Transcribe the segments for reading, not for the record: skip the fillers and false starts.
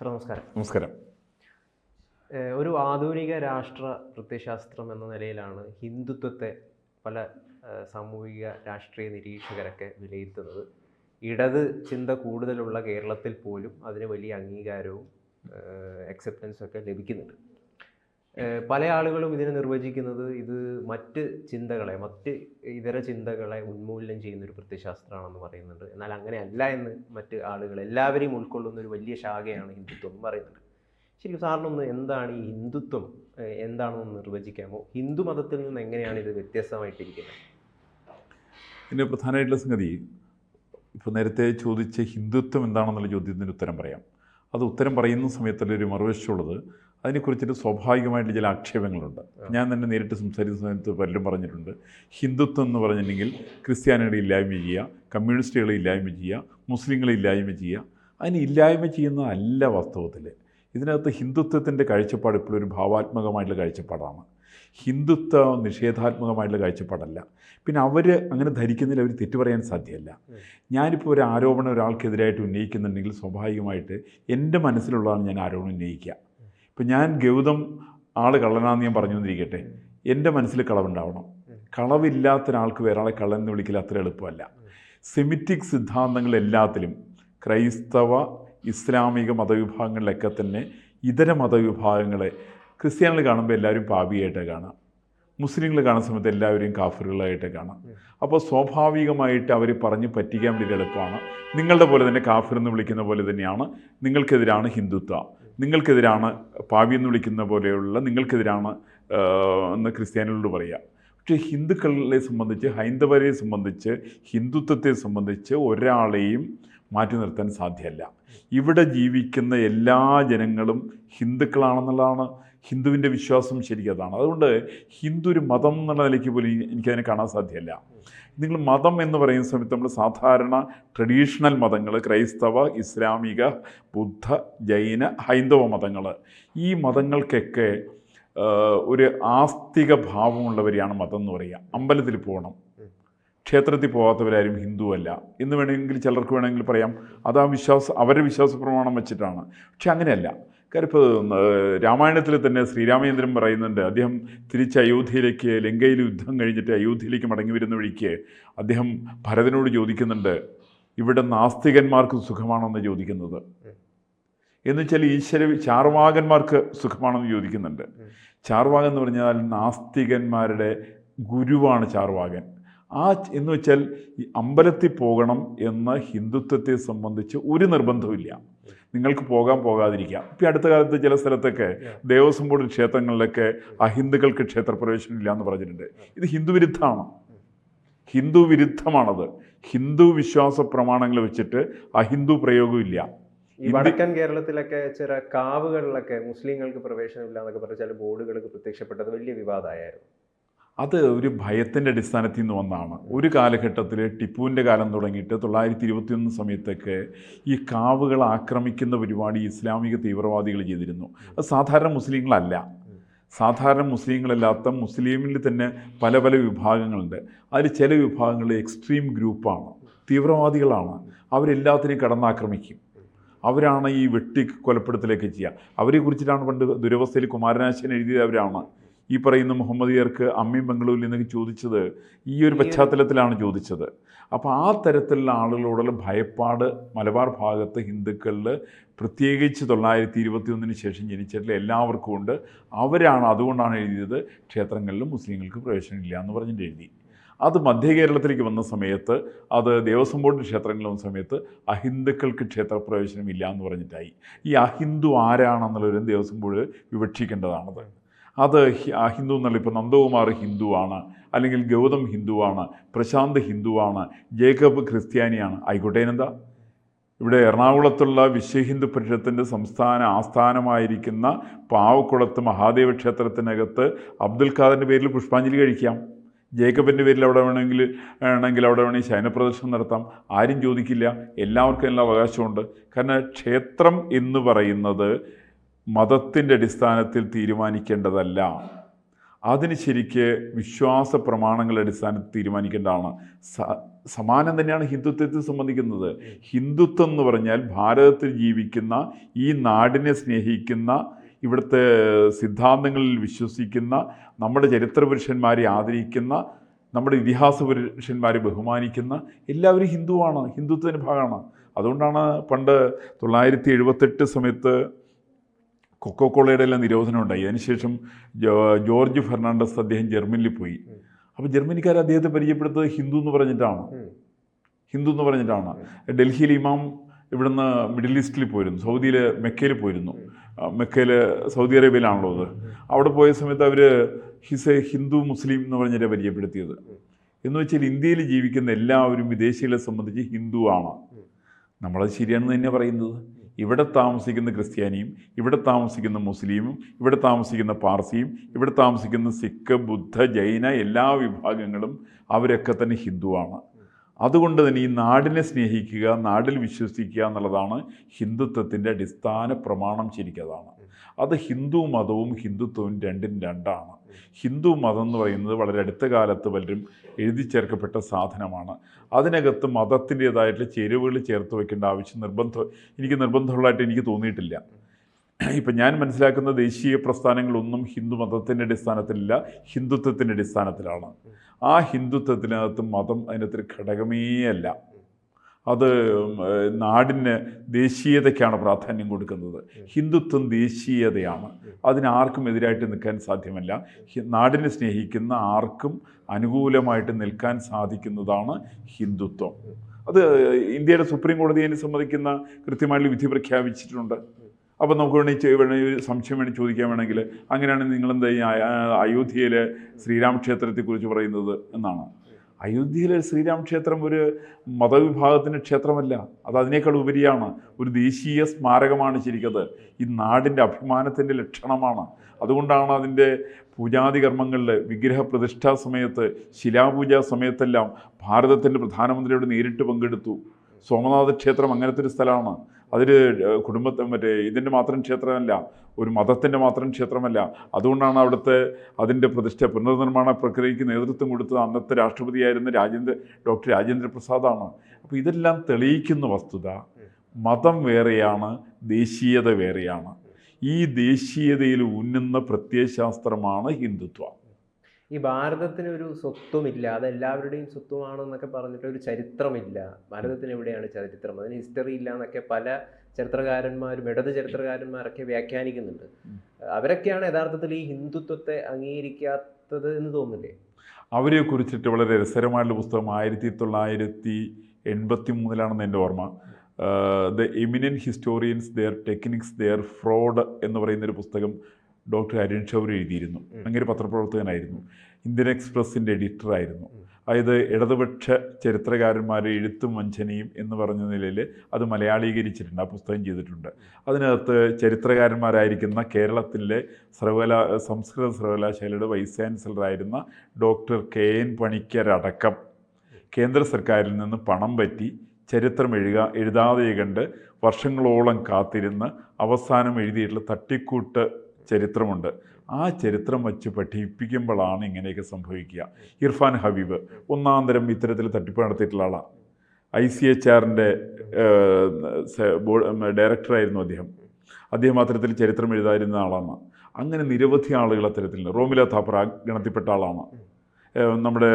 Sir നമസ്കാരം. നമസ്കാരം. ഒരു ആധുനിക രാഷ്ട്ര പ്രത്യയശാസ്ത്രം എന്ന നിലയിലാണ് ഹിന്ദുത്വത്തെ പല സാമൂഹിക രാഷ്ട്രീയ നിരീക്ഷകരൊക്കെ വിലയിരുത്തുന്നത്. ഇടത് ചിന്ത കൂടുതലുള്ള കേരളത്തിൽ പോലും അതിന് വലിയ അംഗീകാരവും അക്സെപ്റ്റൻസും ഒക്കെ ലഭിക്കുന്നുണ്ട്. പല ആളുകളും ഇതിനെ നിർവചിക്കുന്നത് ഇത് മറ്റ് ഇതര ചിന്തകളെ ഉന്മൂലനം ചെയ്യുന്നൊരു പ്രത്യയശാസ്ത്രമാണെന്ന് പറയുന്നുണ്ട്. എന്നാൽ അങ്ങനെയല്ല എന്ന് മറ്റ് ആളുകൾ എല്ലാവരെയും ഉൾക്കൊള്ളുന്ന ഒരു വലിയ ശാഖയാണ് ഹിന്ദുത്വം എന്ന് പറയുന്നുണ്ട്. ശരിക്കും സാറിനൊന്ന് എന്താണ് ഈ ഹിന്ദുത്വം എന്താണെന്ന് നിർവചിക്കാമോ? ഹിന്ദു മതത്തിൽ നിന്ന് എങ്ങനെയാണ് ഇത് വ്യത്യസ്തമായിട്ടിരിക്കുന്നത്? ഇതിൻ്റെ പ്രധാനമായിട്ടുള്ള സംഗതി, ഇപ്പോൾ നേരത്തെ ചോദിച്ച ഹിന്ദുത്വം എന്താണെന്നുള്ള ചോദ്യത്തിന് ഉത്തരം പറയാം. അത് ഉത്തരം പറയുന്ന സമയത്തുള്ളൊരു മറുവശമുള്ളത്, അതിനെക്കുറിച്ചിട്ട് സ്വാഭാവികമായിട്ട് ചില ആക്ഷേപങ്ങളുണ്ട്. ഞാൻ തന്നെ നേരിട്ട് സംസാരിക്കുന്ന സമയത്ത് പലരും പറഞ്ഞിട്ടുണ്ട്, ഹിന്ദുത്വം എന്ന് പറഞ്ഞിട്ടുണ്ടെങ്കിൽ ക്രിസ്ത്യാനികളെ ഇല്ലായ്മ ചെയ്യുക, കമ്മ്യൂണിസ്റ്റുകളെ ഇല്ലായ്മ ചെയ്യുക, മുസ്ലിങ്ങളെ ഇല്ലായ്മ ചെയ്യുക. അതിന് ഇല്ലായ്മ ചെയ്യുന്നതല്ല വാസ്തവത്തിൽ. ഇതിനകത്ത് ഹിന്ദുത്വത്തിൻ്റെ കാഴ്ചപ്പാട് ഇപ്പോഴും ഒരു ഭാവാത്മകമായിട്ടുള്ള കാഴ്ചപ്പാടാണ്. ഹിന്ദുത്വ നിഷേധാത്മകമായിട്ടുള്ള കാഴ്ചപ്പാടല്ല. പിന്നെ അവർ അങ്ങനെ ധരിക്കുന്നതിൽ അവർ തെറ്റു പറയാൻ സാധ്യമല്ല. ഞാനിപ്പോൾ ഒരു ആരോപണം ഒരാൾക്കെതിരായിട്ട് ഉന്നയിക്കുന്നുണ്ടെങ്കിൽ സ്വാഭാവികമായിട്ട് എൻ്റെ മനസ്സിലുള്ളതാണ് ഞാൻ ആരോപണം ഉന്നയിക്കുക. ഇപ്പം ഞാൻ ഗൗതം ആൾ കള്ളനാന്ന് ഞാൻ പറഞ്ഞു വന്നിരിക്കട്ടെ, എൻ്റെ മനസ്സിൽ കളവുണ്ടാവണം. കളവില്ലാത്ത ഒരാൾക്ക് വേറെ ആളെ കള്ളൻ എന്ന് വിളിക്കൽ അത്ര എളുപ്പമല്ല. സെമിറ്റിക് സിദ്ധാന്തങ്ങൾ എല്ലാത്തിലും ക്രൈസ്തവ ഇസ്ലാമിക മതവിഭാഗങ്ങളിലൊക്കെ തന്നെ ഇതര മതവിഭാഗങ്ങളെ ക്രിസ്ത്യാനികൾ കാണുമ്പോൾ എല്ലാവരും പാപിയായിട്ട് കാണാം, മുസ്ലിങ്ങൾ കാണുന്ന സമയത്ത് എല്ലാവരെയും കാഫിറുകളായിട്ട് കാണാം. അപ്പോൾ സ്വാഭാവികമായിട്ട് അവർ പറഞ്ഞ് പറ്റിക്കാൻ വേണ്ടി എളുപ്പമാണ്. നിങ്ങളുടെ പോലെ തന്നെ കാഫിർ എന്ന് വിളിക്കുന്ന പോലെ തന്നെയാണ് നിങ്ങൾക്കെതിരാണ് ഹിന്ദുത്വം, നിങ്ങൾക്കെതിരാണ് പാപി എന്ന് വിളിക്കുന്ന പോലെയുള്ള നിങ്ങൾക്കെതിരാണ് എന്ന് ക്രിസ്ത്യാനികളോട് പറയുക. പക്ഷേ ഹിന്ദുക്കളെ സംബന്ധിച്ച്, ഹൈന്ദവരെ സംബന്ധിച്ച്, ഹിന്ദുത്വത്തെ സംബന്ധിച്ച് ഒരാളെയും മാറ്റി നിർത്താൻ സാധ്യമല്ല. ഇവിടെ ജീവിക്കുന്ന എല്ലാ ജനങ്ങളും ഹിന്ദുക്കളാണെന്നുള്ളതാണ് ഹിന്ദുവിൻ്റെ വിശ്വാസം. ശരിക്കതാണ്. അതുകൊണ്ട് ഹിന്ദു ഒരു മതം എന്നുള്ള നിലയ്ക്ക് പോലും എനിക്കതിനെ കാണാൻ സാധ്യമല്ല. നിങ്ങൾ മതം എന്ന് പറയുന്ന സമയത്ത് നമ്മൾ സാധാരണ ട്രഡീഷണൽ മതങ്ങൾ, ക്രൈസ്തവ, ഇസ്ലാമിക, ബുദ്ധ, ജൈന, ഹൈന്ദവ മതങ്ങൾ, ഈ മതങ്ങൾക്കൊക്കെ ഒരു ആസ്തിക ഭാവമുള്ളവരെയാണ് മതം എന്ന് പറയുക. അമ്പലത്തിൽ പോകണം, ക്ഷേത്രത്തിൽ പോകാത്തവരാരും ഹിന്ദുവല്ല എന്ന് വേണമെങ്കിൽ ചിലർക്ക് വേണമെങ്കിൽ പറയാം. അത് അവരുടെ വിശ്വാസ പ്രമാണം വെച്ചിട്ടാണ്. പക്ഷെ അങ്ങനെയല്ല. കാര്യം ഇപ്പോൾ രാമായണത്തിൽ തന്നെ ശ്രീരാമചന്ദ്രൻ പറയുന്നുണ്ട്, അദ്ദേഹം തിരിച്ച് അയോധ്യയിലേക്ക്, ലങ്കയിൽ യുദ്ധം കഴിഞ്ഞിട്ട് അയോധ്യയിലേക്ക് മടങ്ങി വരുന്ന വഴിക്ക് അദ്ദേഹം ഭരതനോട് ചോദിക്കുന്നുണ്ട്, ഇവിടെ നാസ്തികന്മാർക്ക് സുഖമാണെന്ന് ചോദിക്കുന്നത്. എന്നുവെച്ചാൽ ചാർവാകന്മാർക്ക് സുഖമാണെന്ന് ചോദിക്കുന്നുണ്ട്. ചാർവാകൻ എന്ന് പറഞ്ഞാൽ നാസ്തികന്മാരുടെ ഗുരുവാണ് ചാർവാകൻ. എന്ന് വെച്ചാൽ ഈ അമ്പലത്തിൽ പോകണം എന്ന ഹിന്ദുത്വത്തെ സംബന്ധിച്ച് ഒരു നിർബന്ധമില്ല. നിങ്ങൾക്ക് പോകാതിരിക്കാം. ഇപ്പം അടുത്ത കാലത്ത് ചില സ്ഥലത്തൊക്കെ ദേവസ്വം ബോർഡ് ക്ഷേത്രങ്ങളിലൊക്കെ അഹിന്ദുക്കൾക്ക് ക്ഷേത്രപ്രവേശനം ഇല്ല എന്ന് പറഞ്ഞിട്ടുണ്ട്. ഇത് ഹിന്ദു വിരുദ്ധമാണത്. ഹിന്ദു വിശ്വാസ പ്രമാണങ്ങൾ വെച്ചിട്ട് അഹിന്ദു പ്രയോഗമില്ല. ഈ വടക്കൻ കേരളത്തിലൊക്കെ ചില കാവുകളിലൊക്കെ മുസ്ലിങ്ങൾക്ക് പ്രവേശനമില്ല എന്നൊക്കെ പറഞ്ഞ ചില ബോർഡുകൾക്ക് പ്രത്യക്ഷപ്പെട്ടത് വലിയ വിവാദമായിരുന്നു. അത് ഒരു ഭയത്തിൻ്റെ അടിസ്ഥാനത്തിൽ നിന്ന് വന്നതാണ്. ഒരു കാലഘട്ടത്തിൽ ടിപ്പുവിൻ്റെ കാലം തുടങ്ങിയിട്ട് 921 സമയത്തൊക്കെ ഈ കാവുകൾ ആക്രമിക്കുന്ന പരിപാടി ഇസ്ലാമിക തീവ്രവാദികൾ ചെയ്തിരുന്നു. അത് സാധാരണ മുസ്ലിങ്ങളല്ല. സാധാരണ മുസ്ലിങ്ങളല്ലാത്ത മുസ്ലിമിൽ തന്നെ പല വിഭാഗങ്ങളുണ്ട്. അതിൽ ചില വിഭാഗങ്ങൾ എക്സ്ട്രീം ഗ്രൂപ്പാണ്, തീവ്രവാദികളാണ്. അവരെല്ലാത്തിനെയും കടന്നാക്രമിക്കും. അവരാണ് ഈ കൊലപ്പെടുത്തലൊക്കെ ചെയ്യുക. അവരെ കുറിച്ചിട്ടാണ് പണ്ട് ദുരവസ്ഥയിൽ കുമാരനാശൻ എഴുതിയവരാണ് ഈ പറയുന്ന മുഹമ്മദിയർക്ക് അമ്മയും ബംഗളൂരിൽ നിന്നൊക്കെ ചോദിച്ചത്. ഈ ഒരു പശ്ചാത്തലത്തിലാണ് ചോദിച്ചത്. അപ്പോൾ ആ തരത്തിലുള്ള ആളുകളോടുള്ള ഭയപ്പാട് മലബാർ ഭാഗത്ത് ഹിന്ദുക്കളിൽ, പ്രത്യേകിച്ച് 921 ശേഷം ജനിച്ചിട്ടുള്ള എല്ലാവർക്കും ഉണ്ട്. അതുകൊണ്ടാണ് എഴുതിയത് ക്ഷേത്രങ്ങളിലും മുസ്ലിങ്ങൾക്ക് പ്രവേശനമില്ല എന്ന് പറഞ്ഞിട്ട് എഴുതി. അത് മധ്യ കേരളത്തിലേക്ക് വന്ന സമയത്ത്, അത് ദേവസ്വം ബോർഡ് ക്ഷേത്രങ്ങളിൽ വന്ന സമയത്ത് അഹിന്ദുക്കൾക്ക് ക്ഷേത്രപ്രവേശനം ഇല്ല എന്ന് പറഞ്ഞിട്ടായി. ഈ അഹിന്ദു ആരാണെന്നുള്ളൊരു ദേവസ്വം ബോർഡ് വിവക്ഷിക്കേണ്ടതാണത്. അത് ഹിന്ദു എന്നല്ല. ഇപ്പോൾ നന്ദകുമാർ ഹിന്ദുവാണ്, അല്ലെങ്കിൽ ഗൗതം ഹിന്ദുവാണ്, പ്രശാന്ത് ഹിന്ദുവാണ്, ജേക്കബ് ക്രിസ്ത്യാനിയാണ്. ആയിക്കോട്ടേനെന്താ? ഇവിടെ എറണാകുളത്തുള്ള വിശ്വഹിന്ദു പരിഷത്തിൻ്റെ സംസ്ഥാന ആസ്ഥാനമായിരിക്കുന്ന പാവക്കുളത്ത് മഹാദേവ ക്ഷേത്രത്തിനകത്ത് അബ്ദുൽ ഖാദറിൻ്റെ പേരിൽ പുഷ്പാഞ്ജലി കഴിക്കാം. ജേക്കബിൻ്റെ പേരിൽ അവിടെ വേണമെങ്കിൽ ശയനപ്രദർശനം നടത്താം. ആരും ചോദിക്കില്ല. എല്ലാവർക്കും എല്ലാ അവകാശമുണ്ട്. കാരണം ക്ഷേത്രം എന്ന് പറയുന്നത് മതത്തിൻ്റെ അടിസ്ഥാനത്തിൽ തീരുമാനിക്കേണ്ടതല്ല. അതിന് ശരിക്ക് വിശ്വാസ പ്രമാണങ്ങളുടെ അടിസ്ഥാനത്തിൽ തീരുമാനിക്കേണ്ടതാണ്. സമാനം തന്നെയാണ് ഹിന്ദുത്വത്തെ സംബന്ധിക്കുന്നത്. ഹിന്ദുത്വം എന്ന് പറഞ്ഞാൽ ഭാരതത്തിൽ ജീവിക്കുന്ന, ഈ നാടിനെ സ്നേഹിക്കുന്ന, ഇവിടുത്തെ സിദ്ധാന്തങ്ങളിൽ വിശ്വസിക്കുന്ന, നമ്മുടെ ചരിത്രപുരുഷന്മാരെ ആദരിക്കുന്ന, നമ്മുടെ ഇതിഹാസ പുരുഷന്മാരെ ബഹുമാനിക്കുന്ന എല്ലാവരും ഹിന്ദുവാണ്, ഹിന്ദുത്വത്തിൻ്റെ ഭാഗമാണ്. അതുകൊണ്ടാണ് പണ്ട് 1978 സമയത്ത് കൊക്കോക്കോളയുടെ എല്ലാം നിരോധനം ഉണ്ടായി. അതിനുശേഷം ജോർജ് ഫെർണാണ്ടസ് അദ്ദേഹം ജർമ്മനിയിൽ പോയി. അപ്പോൾ ജർമ്മനിക്കാർ അദ്ദേഹത്തെ പരിചയപ്പെടുത്തത് ഹിന്ദു എന്ന് പറഞ്ഞിട്ടാണ്. ഡൽഹിയിൽ ഇമാം ഇവിടുന്ന് മിഡിൽ ഈസ്റ്റിൽ പോയിരുന്നു, സൗദിയിൽ മെക്കയിൽ പോയിരുന്നു. മെക്കയിൽ സൗദി അറേബ്യയിലാണല്ലോ അത്. അവിടെ പോയ സമയത്ത് അവർ ഹിസ് ഹിന്ദു മുസ്ലിം എന്ന് പറഞ്ഞിട്ട് പരിചയപ്പെടുത്തിയത്. എന്ന് വെച്ചാൽ ഇന്ത്യയിൽ ജീവിക്കുന്ന എല്ലാവരും വിദേശികളെ സംബന്ധിച്ച് ഹിന്ദുവാണ്. നമ്മളത് ശരിയാണെന്ന് തന്നെ പറയുന്നത്. ഇവിടെ താമസിക്കുന്ന ക്രിസ്ത്യാനിയും, ഇവിടെ താമസിക്കുന്ന മുസ്ലിമും, ഇവിടെ താമസിക്കുന്ന പാർസിയും, ഇവിടെ താമസിക്കുന്ന സിഖ്, ബുദ്ധ, ജൈന എല്ലാ വിഭാഗങ്ങളും അവരൊക്കെ തന്നെ ഹിന്ദുവാണ്. അതുകൊണ്ട് തന്നെ ഈ നാടിനെ സ്നേഹിക്കുക, നാടിൽ വിശ്വസിക്കുക എന്നുള്ളതാണ് ഹിന്ദുത്വത്തിൻ്റെ അടിസ്ഥാന പ്രമാണം. ശരിക്കതാണ്. അത് ഹിന്ദു മതവും ഹിന്ദുത്വവും രണ്ടും രണ്ടാണ്. ഹിന്ദു മതം എന്ന് പറയുന്നത് വളരെ അടുത്ത കാലത്ത് പലരും എഴുതി ചേർക്കപ്പെട്ട സാധനമാണ്. അതിനകത്ത് മതത്തിൻ്റേതായിട്ടുള്ള ചേരുവകൾ ചേർത്ത് വയ്ക്കേണ്ട ആവശ്യം നിർബന്ധമുള്ളതായിട്ട് എനിക്ക് തോന്നിയിട്ടില്ല. ഇപ്പം ഞാൻ മനസ്സിലാക്കുന്ന ദേശീയ പ്രസ്ഥാനങ്ങളൊന്നും ഹിന്ദു മതത്തിൻ്റെ അടിസ്ഥാനത്തിലില്ല, ഹിന്ദുത്വത്തിൻ്റെ അടിസ്ഥാനത്തിലാണ്. ആ ഹിന്ദുത്വത്തിനകത്ത് മതം അതിനകത്തൊരു ഘടകമേ അല്ല. അത് നാടിന് ദേശീയതയ്ക്കാണ് പ്രാധാന്യം കൊടുക്കുന്നത്. ഹിന്ദുത്വം ദേശീയതയാണ്. അതിനാർക്കും എതിരായിട്ട് നിൽക്കാൻ സാധ്യമല്ല. നാടിനെ സ്നേഹിക്കുന്ന ആർക്കും അനുകൂലമായിട്ട് നിൽക്കാൻ സാധിക്കുന്നതാണ് ഹിന്ദുത്വം. അത് ഇന്ത്യയുടെ സുപ്രീം കോടതി അതിനെ സംബന്ധിക്കുന്ന കൃത്യമായിട്ട് വിധി പ്രഖ്യാപിച്ചിട്ടുണ്ട്. അപ്പോൾ നമുക്ക് വേണമെങ്കിൽ സംശയം വേണ്ടി ചോദിക്കാൻ വേണമെങ്കിൽ, അങ്ങനെയാണെങ്കിൽ നിങ്ങളെന്താ ഈ അയോധ്യയിലെ ശ്രീരാമക്ഷേത്രത്തെക്കുറിച്ച് പറയുന്നത് എന്നാണ്. അയോധ്യയിലെ ശ്രീരാമക്ഷേത്രം ഒരു മതവിഭാഗത്തിൻ്റെ ക്ഷേത്രമല്ല, അത് അതിനേക്കാൾ ഉപരിയാണ്. ഒരു ദേശീയ സ്മാരകമാണ് ശരിക്കത്. ഈ നാടിൻ്റെ അഭിമാനത്തിൻ്റെ ലക്ഷണമാണ്. അതുകൊണ്ടാണ് അതിൻ്റെ പൂജാതി കർമ്മങ്ങളിൽ, വിഗ്രഹ പ്രതിഷ്ഠാ സമയത്ത്, ശിലാപൂജാ സമയത്തെല്ലാം ഭാരതത്തിൻ്റെ പ്രധാനമന്ത്രിയോട് നേരിട്ട് പങ്കെടുത്തു. സോമനാഥ ക്ഷേത്രം അങ്ങനത്തെ ഒരു സ്ഥലമാണ്. അതിൽ ഇതിൻ്റെ മാത്രം ക്ഷേത്രമല്ല, ഒരു മതത്തിൻ്റെ മാത്രം ക്ഷേത്രമല്ല. അതുകൊണ്ടാണ് അവിടുത്തെ അതിൻ്റെ പുനർനിർമ്മാണ പ്രക്രിയയ്ക്ക് നേതൃത്വം കൊടുത്തത് അന്നത്തെ രാഷ്ട്രപതിയായിരുന്ന ഡോക്ടർ രാജേന്ദ്ര പ്രസാദാണ്. അപ്പോൾ ഇതെല്ലാം തെളിയിക്കുന്ന വസ്തുത മതം വേറെയാണ്, ദേശീയത വേറെയാണ്. ഈ ദേശീയതയിൽ ഉന്നുന്ന പ്രത്യയശാസ്ത്രമാണ് ഹിന്ദുത്വം. ഈ ഭാരതത്തിന് ഒരു സ്വത്വമില്ല, അത് എല്ലാവരുടെയും സ്വത്വമാണെന്നൊക്കെ പറഞ്ഞിട്ട് ഒരു ചരിത്രമില്ല. ഭാരതത്തിന് എവിടെയാണ് ചരിത്രം? അതിന് ഹിസ്റ്ററി ഇല്ല എന്നൊക്കെ പല ചരിത്രകാരന്മാരും, ഇടത് ചരിത്രകാരന്മാരൊക്കെ വ്യാഖ്യാനിക്കുന്നുണ്ട്. അവരൊക്കെയാണ് യഥാർത്ഥത്തിൽ ഈ ഹിന്ദുത്വത്തെ അംഗീകരിക്കാത്തത് എന്ന് തോന്നുന്നില്ലേ? അവരെ കുറിച്ചിട്ട് വളരെ രസകരമായിട്ടുള്ള പുസ്തകം 1983 എൻ്റെ ഓർമ്മ. The eminent historians, their techniques, their fraud എന്ന് പറയുന്നൊരു പുസ്തകം ഡോക്ടർ അരുൺ ഷൗർ എഴുതിയിരുന്നു. അങ്ങനെ പത്രപ്രവർത്തകനായിരുന്നു, ഇന്ത്യൻ എക്സ്പ്രസിൻ്റെ എഡിറ്ററായിരുന്നു. അതായത് ഇടതുപക്ഷ ചരിത്രകാരന്മാരെ എഴുത്തും വഞ്ചനയും എന്ന് പറഞ്ഞ നിലയിൽ അത് മലയാളീകരിച്ചിട്ടുണ്ട്, ആ പുസ്തകം ചെയ്തിട്ടുണ്ട്. അതിനകത്ത് ചരിത്രകാരന്മാരായിരിക്കുന്ന കേരളത്തിലെ സംസ്കൃത സർവകലാശാലയുടെ വൈസ് ചാൻസലറായിരുന്ന ഡോക്ടർ KN പണിക്കരടക്കം കേന്ദ്ര സർക്കാരിൽ നിന്ന് പണം പറ്റി ചരിത്രം എഴുതാതെ കണ്ട് വർഷങ്ങളോളം കാത്തിരുന്ന് അവസാനം എഴുതിയിട്ടുള്ള തട്ടിക്കൂട്ട് ചരിത്രമുണ്ട്. ആ ചരിത്രം വച്ച് പഠിപ്പിക്കുമ്പോഴാണ് ഇങ്ങനെയൊക്കെ സംഭവിക്കുക. ഇർഫാൻ ഹബീബ് ഒന്നാന്തരം ഇത്തരത്തിൽ തട്ടിപ്പ് നടത്തിയിട്ടുള്ള ആളാണ്. ICHRൻ്റെ ഡയറക്ടറായിരുന്നു അദ്ദേഹം അത്തരത്തിൽ ചരിത്രം എഴുതാതിരുന്ന ആളാണ്. അങ്ങനെ നിരവധി ആളുകൾ അത്തരത്തിൽ, റോമില താപ്പർ ആ ഗണത്തിൽപ്പെട്ട ആളാണ്. നമ്മുടെ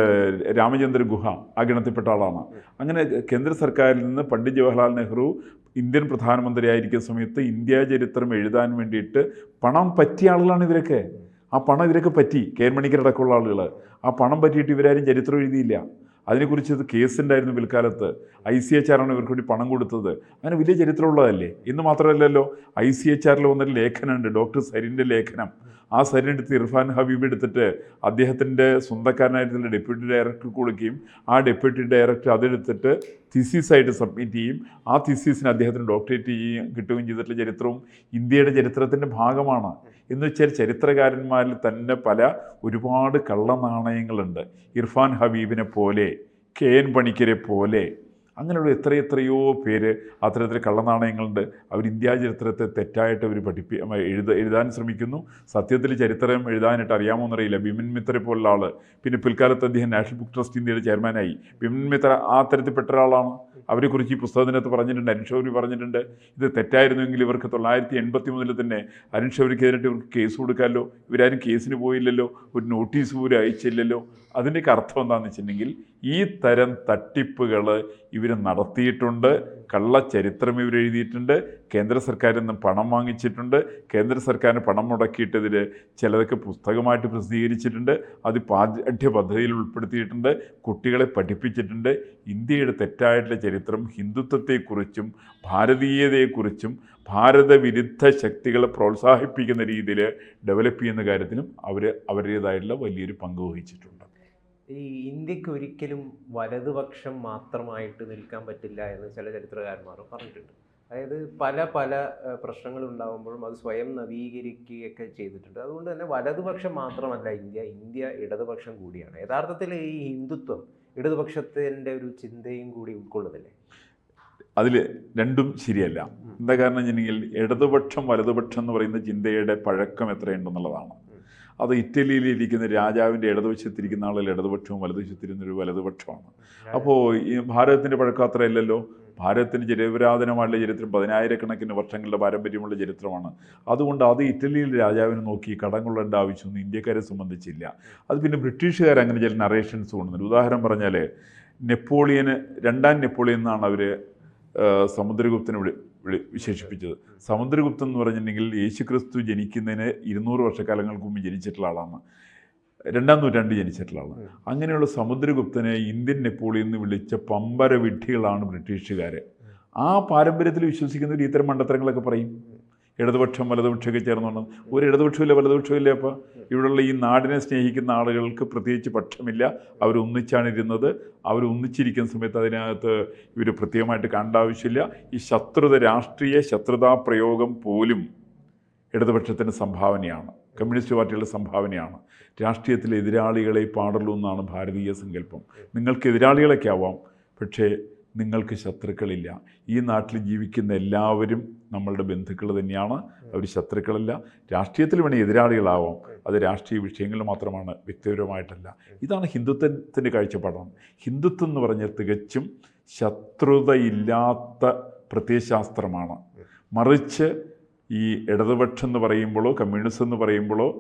രാമചന്ദ്ര ഗുഹ ആ ഗണത്തിൽപ്പെട്ട ആളാണ്. അങ്ങനെ കേന്ദ്ര സർക്കാരിൽ നിന്ന് പണ്ഡിറ്റ് ജവഹർലാൽ നെഹ്റു ഇന്ത്യൻ പ്രധാനമന്ത്രിയായിരിക്കുന്ന സമയത്ത് ഇന്ത്യ ചരിത്രം എഴുതാൻ വേണ്ടിയിട്ട് പണം പറ്റിയ ആളുകളാണ് ഇവരൊക്കെ. ആ പണം ഇവരൊക്കെ പറ്റി, KN പണിക്കരടക്കമുള്ള ആളുകൾ. ആ പണം പറ്റിയിട്ട് ഇവരാരും ചരിത്രം എഴുതിയില്ല. അതിനെക്കുറിച്ച് കേസുണ്ടായിരുന്നു പിൽക്കാലത്ത്. ICHR ആണ് ഇവർക്ക് വേണ്ടി പണം കൊടുത്തത്. അങ്ങനെ വലിയ ചരിത്രമുള്ളതല്ലേ. ഇന്ന് മാത്രമല്ലല്ലോ, ICHRൽ വന്നൊരു ലേഖനമുണ്ട്, ഡോക്ടർ സരിൻ്റെ ലേഖനം. ആ സരിൻ എടുത്ത് ഇർഫാൻ ഹബീബ് എടുത്തിട്ട് അദ്ദേഹത്തിൻ്റെ സ്വന്തക്കാരനായിട്ടുള്ള ഡെപ്യൂട്ടി ഡയറക്ടർക്ക് കൊടുക്കുകയും ആ ഡെപ്യൂട്ടി ഡയറക്ടർ അതെടുത്തിട്ട് തിസീസായിട്ട് സബ്മിറ്റ് ചെയ്യും. ആ തിസീസിന് അദ്ദേഹത്തിന് ഡോക്ടറേറ്റ് കിട്ടുകയും ചെയ്തിട്ടുള്ള ചരിത്രവും ഇന്ത്യയുടെ ചരിത്രത്തിൻ്റെ ഭാഗമാണ്. എന്ന് വെച്ചാൽ ചരിത്രകാരന്മാരിൽ തന്നെ ഒരുപാട് കള്ളനാണയങ്ങളുണ്ട്. ഇർഫാൻ ഹബീബിനെ പോലെ, KN പണിക്കരെ പോലെ, അങ്ങനെയുള്ള എത്രയെത്രയോ പേര് അത്തരത്തിൽ കള്ളനാണയങ്ങളുണ്ട്. അവർ ഇന്ത്യാ ചരിത്രത്തെ തെറ്റായിട്ട് അവർ എഴുതാൻ ശ്രമിക്കുന്നു. സത്യത്തിൽ ചരിത്രം എഴുതാനായിട്ട് അറിയാമോ എന്നറിയില്ല. ബിപിൻ മിത്രയെ പോലുള്ള ആൾ, പിന്നെ പിൽക്കാലത്ത് അദ്ദേഹം നാഷണൽ ബുക്ക് ട്രസ്റ്റ് ഇന്ത്യയുടെ ചെയർമാനായി. ബിപിൻ മിത്ര ആ തരത്തിൽപ്പെട്ട ഒരാളാണ്. അവരെക്കുറിച്ച് ഈ പുസ്തകത്തിനകത്ത് പറഞ്ഞിട്ടുണ്ട്, അരുൺ ഷൗരി പറഞ്ഞിട്ടുണ്ട്. ഇത് തെറ്റായിരുന്നുവെങ്കിൽ ഇവർക്ക് 1983 തന്നെ അരുൺ ഷൗരിക്കെതിരായിട്ട് ഇവർക്ക് കേസ് കൊടുക്കാമല്ലോ. ഇവരാരും കേസിന് പോയില്ലല്ലോ, ഒരു നോട്ടീസ് പോലും അയച്ചില്ലല്ലോ. അതിൻ്റെയൊക്കെ അർത്ഥം എന്താണെന്ന് വെച്ചിട്ടുണ്ടെങ്കിൽ ഈ തരം തട്ടിപ്പുകൾ ഇവർ നടത്തിയിട്ടുണ്ട്. കള്ളച്ചരിത്രം ഇവരെഴുതിയിട്ടുണ്ട്. കേന്ദ്ര സർക്കാരിൽ നിന്ന് പണം വാങ്ങിച്ചിട്ടുണ്ട്. കേന്ദ്ര സർക്കാരിന് പണം മുടക്കിയിട്ടതിൽ ചിലതൊക്കെ പുസ്തകമായിട്ട് പ്രസിദ്ധീകരിച്ചിട്ടുണ്ട്. അത് പാഠ്യ പദ്ധതിയിൽ ഉൾപ്പെടുത്തിയിട്ടുണ്ട്. കുട്ടികളെ പഠിപ്പിച്ചിട്ടുണ്ട്. ഇന്ത്യയുടെ തെറ്റായിട്ടുള്ള ചരിത്രം ഹിന്ദുത്വത്തെക്കുറിച്ചും ഭാരതീയതയെക്കുറിച്ചും ഭാരതവിരുദ്ധ ശക്തികളെ പ്രോത്സാഹിപ്പിക്കുന്ന രീതിയിൽ ഡെവലപ്പ് ചെയ്യുന്ന കാര്യത്തിലും അവരുടേതായിട്ടുള്ള വലിയൊരു പങ്ക് വഹിച്ചിട്ടുണ്ട്. ഈ ഇന്ത്യക്ക് ഒരിക്കലും വലതുപക്ഷം മാത്രമായിട്ട് നിൽക്കാൻ പറ്റില്ല എന്ന് ചില ചരിത്രകാരന്മാർ പറഞ്ഞിട്ടുണ്ട്. അതായത് പല പല പ്രശ്നങ്ങൾ ഉണ്ടാകുമ്പോഴും അത് സ്വയം നവീകരിക്കുകയൊക്കെ ചെയ്തിട്ടുണ്ട്. അതുകൊണ്ട് തന്നെ വലതുപക്ഷം മാത്രമല്ല ഇന്ത്യ ഇടതുപക്ഷം കൂടിയാണ്. യഥാർത്ഥത്തിൽ ഈ ഹിന്ദുത്വം ഇടതുപക്ഷത്തിൻ്റെ ഒരു ചിന്തയും കൂടി ഉൾക്കൊള്ളുന്നില്ലേ? അതിൽ രണ്ടും ശരിയല്ല. എന്താ കാരണം വെച്ചിട്ടുണ്ടെങ്കിൽ ഇടതുപക്ഷം വലതുപക്ഷം എന്ന് പറയുന്ന ചിന്തയുടെ പഴക്കം എത്രയുണ്ടെന്നുള്ളതാണ്. അത് ഇറ്റലിയിലിരിക്കുന്ന രാജാവിൻ്റെ ഇടതുവശത്തിരിക്കുന്ന ആളിൽ ഇടതുപക്ഷവും വലതുവശത്തിരുന്നൊരു വലതുപക്ഷമാണ്. അപ്പോൾ ഈ ഭാരതത്തിൻ്റെ പഴക്കം അത്രയല്ലല്ലോ. ഭാരതത്തിൻ്റെ നിരപരാധനമായിട്ടുള്ള ചരിത്രം 10,000 വർഷങ്ങളുടെ പാരമ്പര്യമുള്ള ചരിത്രമാണ്. അതുകൊണ്ട് അത് ഇറ്റലിയിൽ രാജാവിനെ നോക്കി കടം കൊള്ളേണ്ട ആവശ്യമൊന്നും ഇന്ത്യക്കാരെ സംബന്ധിച്ചില്ല. അത് പിന്നെ ബ്രിട്ടീഷുകാർ അങ്ങനെ ചില നറേഷൻസ് കൊണ്ടുവന്നു. ഉദാഹരണം പറഞ്ഞാൽ രണ്ടാം നെപ്പോളിയൻ എന്നാണ് അവർ സമുദ്രഗുപ്തനെ വിശേഷിപ്പിച്ചത്. സമുദ്രഗുപ്തൻ എന്ന് പറഞ്ഞിട്ടുണ്ടെങ്കിൽ യേശുക്രിസ്തു ജനിക്കുന്നതിന് 200 വർഷക്കാലങ്ങൾക്ക് മുമ്പ് ജനിച്ചിട്ടുള്ള ആളാണ്. 2-ാം നൂറ്റാണ്ടിൽ ജനിച്ചിട്ടുള്ള ആളാണ്. അങ്ങനെയുള്ള സമുദ്രഗുപ്തനെ ഇന്ത്യൻ നെപ്പോളിയൻ എന്ന് വിളിച്ച പമ്പര വിഡ്ഢികളാണ് ബ്രിട്ടീഷുകാർ. ആ പാരമ്പര്യത്തിൽ വിശ്വസിക്കുന്നവർ ഇത്തരം മണ്ടത്തരങ്ങളൊക്കെ പറയും. ഇടതുപക്ഷം വലതുപക്ഷമൊക്കെ ചേർന്നുകൊണ്ട് ഒരു ഇടതുപക്ഷമില്ല വലതുപക്ഷമില്ല. അപ്പോൾ ഇവിടെയുള്ള ഈ നാടിനെ സ്നേഹിക്കുന്ന ആളുകൾക്ക് പ്രത്യേകിച്ച് പക്ഷമില്ല. അവരൊന്നിച്ചാണ് ഇരുന്നത്. അവരൊന്നിച്ചിരിക്കുന്ന സമയത്ത് അതിനകത്ത് ഇവർ പ്രത്യേകമായിട്ട് കാണേണ്ട ആവശ്യമില്ല. ഈ രാഷ്ട്രീയ ശത്രുതാ പ്രയോഗം പോലും ഇടതുപക്ഷത്തിൻ്റെ സംഭാവനയാണ്, കമ്മ്യൂണിസ്റ്റ് പാർട്ടികളുടെ സംഭാവനയാണ്. രാഷ്ട്രീയത്തിലെ എതിരാളികളെ പാടുള്ളൂ എന്നാണ് ഭാരതീയ സങ്കല്പം. നിങ്ങൾക്ക് എതിരാളികളൊക്കെ ആവാം, പക്ഷേ നിങ്ങൾക്ക് ശത്രുക്കളില്ല. ഈ നാട്ടിൽ ജീവിക്കുന്ന എല്ലാവരും നമ്മളുടെ ബന്ധുക്കൾ തന്നെയാണ്. അവർ ശത്രുക്കളല്ല. രാഷ്ട്രീയത്തിൽ വേണേൽ എതിരാളികളാവാം, അത് രാഷ്ട്രീയ വിഷയങ്ങളിൽ മാത്രമാണ്, വ്യക്തിപരമായിട്ടല്ല. ഇതാണ് ഹിന്ദുത്വത്തിൻ്റെ കാഴ്ചപ്പാടാണ്. ഹിന്ദുത്വം എന്ന് പറഞ്ഞാൽ തികച്ചും ശത്രുതയില്ലാത്ത പ്രത്യയശാസ്ത്രമാണ്. മറിച്ച് ഈ ഇടതുപക്ഷം എന്ന് പറയുമ്പോഴോ കമ്മ്യൂണിസം എന്ന് പറയുമ്പോഴോ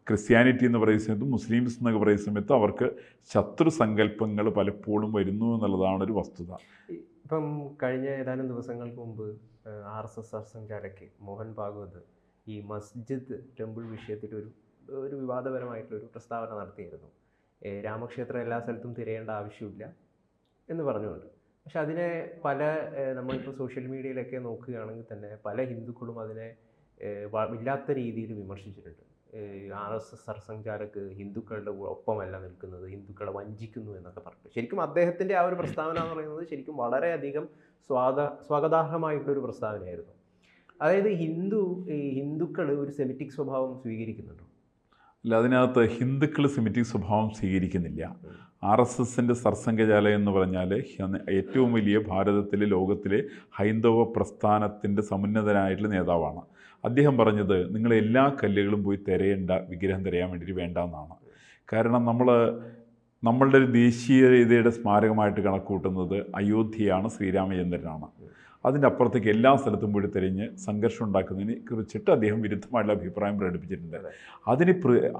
ക്രിസ്ത്യാനിറ്റി എന്ന് പറയുന്ന സമയത്ത് മുസ്ലിംസ് എന്നൊക്കെ പറയുന്ന സമയത്ത് അവർക്ക് ശത്രു സങ്കല്പങ്ങൾ പലപ്പോഴും വരുന്നു എന്നുള്ളതാണ് ഒരു വസ്തുത. ഇപ്പം കഴിഞ്ഞ ഏതാനും ദിവസങ്ങൾക്ക് മുമ്പ് RSS സർസംഘചാലക് മോഹൻ ഭാഗവത് ഈ മസ്ജിദ് ടെമ്പിൾ വിഷയത്തിൽ ഒരു വിവാദപരമായിട്ടുള്ളൊരു പ്രസ്താവന നടത്തിയിരുന്നു. രാമക്ഷേത്രം എല്ലാ സ്ഥലത്തും തിരയേണ്ട ആവശ്യമില്ല എന്ന് പറഞ്ഞുകൊണ്ട്. പക്ഷെ അതിനെ നമ്മളിപ്പോൾ സോഷ്യൽ മീഡിയയിലൊക്കെ നോക്കുകയാണെങ്കിൽ തന്നെ പല ഹിന്ദുക്കളും അതിനെ ഇല്ലാത്ത രീതിയിൽ വിമർശിച്ചിട്ടുണ്ട്. RSS സർസംഘചാലക് ഹിന്ദുക്കളുടെ ഒപ്പമല്ല നിൽക്കുന്നത്, ഹിന്ദുക്കളെ വഞ്ചിക്കുന്നു എന്നൊക്കെ പറഞ്ഞു. ശരിക്കും അദ്ദേഹത്തിൻ്റെ ആ ഒരു പ്രസ്താവന എന്ന് പറയുന്നത് ശരിക്കും വളരെയധികം സ്വാഗതാർഹമായിട്ടൊരു പ്രസ്താവനയായിരുന്നു. അതായത് ഹിന്ദുക്കൾ ഒരു സെമിറ്റിക് സ്വഭാവം സ്വീകരിക്കുന്നുണ്ടോ? അല്ല, അതിനകത്ത് ഹിന്ദുക്കൾ സെമിറ്റിക് സ്വഭാവം സ്വീകരിക്കുന്നില്ല. RSSൻ്റെ സർസംഘചാലകൻ എന്ന് പറഞ്ഞാൽ ഏറ്റവും വലിയ ഭാരതത്തിലെ ലോകത്തിലെ ഹൈന്ദവ പ്രസ്ഥാനത്തിൻ്റെ സമുന്നതനായിട്ടുള്ള നേതാവാണ്. അദ്ദേഹം പറഞ്ഞത് നിങ്ങൾ എല്ലാ കല്ലുകളും പോയി തിരയേണ്ട, വിഗ്രഹം തിരയാൻ വേണ്ടിയിട്ട് വേണ്ട എന്നാണ്. കാരണം നമ്മളുടെ ഒരു ദേശീയതയുടെ സ്മാരകമായിട്ട് കണക്കൂട്ടുന്നത് അയോധ്യയാണ്, ശ്രീരാമചന്ദ്രനാണ്. അതിൻ്റെ അപ്പുറത്തേക്ക് എല്ലാ സ്ഥലത്തും പോയി തിരഞ്ഞ് സംഘർഷം ഉണ്ടാക്കുന്നതിനെ കുറിച്ചിട്ട് അദ്ദേഹം വിരുദ്ധമായിട്ടുള്ള അഭിപ്രായം പ്രകടിപ്പിച്ചിട്ടുണ്ട്. അതിന്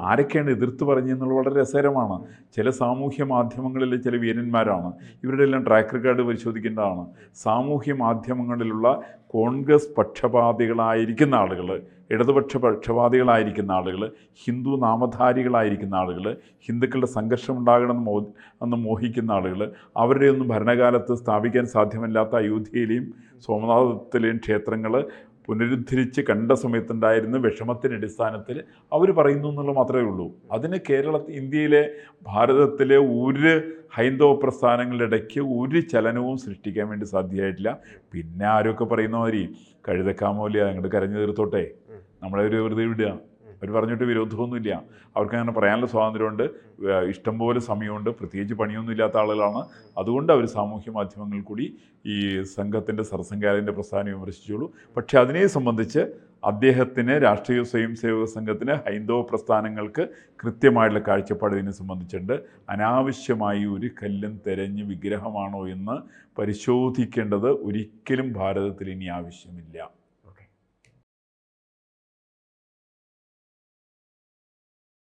ആരൊക്കെയാണ് എതിർത്ത് പറഞ്ഞതെന്നുള്ളത് വളരെ രസകരമാണ്. ചില സാമൂഹ്യ മാധ്യമങ്ങളിലെ ചില വീരന്മാരാണ്. ഇവരുടെ എല്ലാം ട്രാക്ക് റെക്കോർഡ് പരിശോധിക്കേണ്ടതാണ്. സാമൂഹ്യ മാധ്യമങ്ങളിലുള്ള കോൺഗ്രസ് പക്ഷപാതികളായിരിക്കുന്ന ആളുകൾ, ഇടതുപക്ഷ പക്ഷപാതികളായിരിക്കുന്ന ആളുകൾ, ഹിന്ദു നാമധാരികളായിരിക്കുന്ന ആളുകൾ, ഹിന്ദുക്കളുടെ സംഘർഷം ഉണ്ടാകണമെന്ന് മോഹിക്കുന്ന ആളുകൾ, അവരുടെയൊന്നും ഭരണകാലത്ത് സ്ഥാപിക്കാൻ സാധ്യമല്ലാത്ത അയോധ്യയിലെയും സോമനാഥത്തിലെയും ക്ഷേത്രങ്ങൾ പുനരുദ്ധരിച്ച് കണ്ട സമയത്തുണ്ടായിരുന്ന വിഷമത്തിൻ്റെ അടിസ്ഥാനത്തിൽ അവർ പറയുന്നു എന്നുള്ളത് മാത്രമേ ഉള്ളൂ. അതിന് ഇന്ത്യയിലെ ഭാരതത്തിലെ ഒരു ഹൈന്ദവ പ്രസ്ഥാനങ്ങളുടെ ഇടയ്ക്ക് ഒരു ചലനവും സൃഷ്ടിക്കാൻ വേണ്ടി സാധ്യമായിട്ടില്ല. പിന്നെ ആരൊക്കെ പറയുന്ന മാതിരി കഴുതക്കാമോലെ അങ്ങോട്ട് കരഞ്ഞു തീർത്തോട്ടെ, നമ്മളെ ഒരു വെറുതെ വിടുക, അവർ പറഞ്ഞിട്ട് വിരോധമൊന്നുമില്ല. അവർക്ക് അങ്ങനെ പറയാനുള്ള സ്വാതന്ത്ര്യമുണ്ട്, ഇഷ്ടംപോലെ സമയമുണ്ട്, പ്രത്യേകിച്ച് പണിയൊന്നും ഇല്ലാത്ത ആളുകളാണ്. അതുകൊണ്ട് അവർ സാമൂഹ്യ മാധ്യമങ്ങളിൽ കൂടി ഈ സംഘത്തിൻ്റെ സർസംഘചാലകൻ്റെ പ്രസ്ഥാനം വിമർശിച്ചോളൂ. പക്ഷേ അതിനെ സംബന്ധിച്ച് അദ്ദേഹത്തിന്, രാഷ്ട്രീയ സ്വയം സേവക സംഘത്തിന്, ഹൈന്ദവ പ്രസ്ഥാനങ്ങൾക്ക് കൃത്യമായിട്ടുള്ള കാഴ്ചപ്പാട് ഇതിനെ സംബന്ധിച്ചുണ്ട്. അനാവശ്യമായി ഒരു കല്ലും തെരഞ്ഞ് വിഗ്രഹമാണോ എന്ന് പരിശോധിക്കേണ്ടത് ഒരിക്കലും ഭാരതത്തിൽ ഇനി ആവശ്യമില്ല.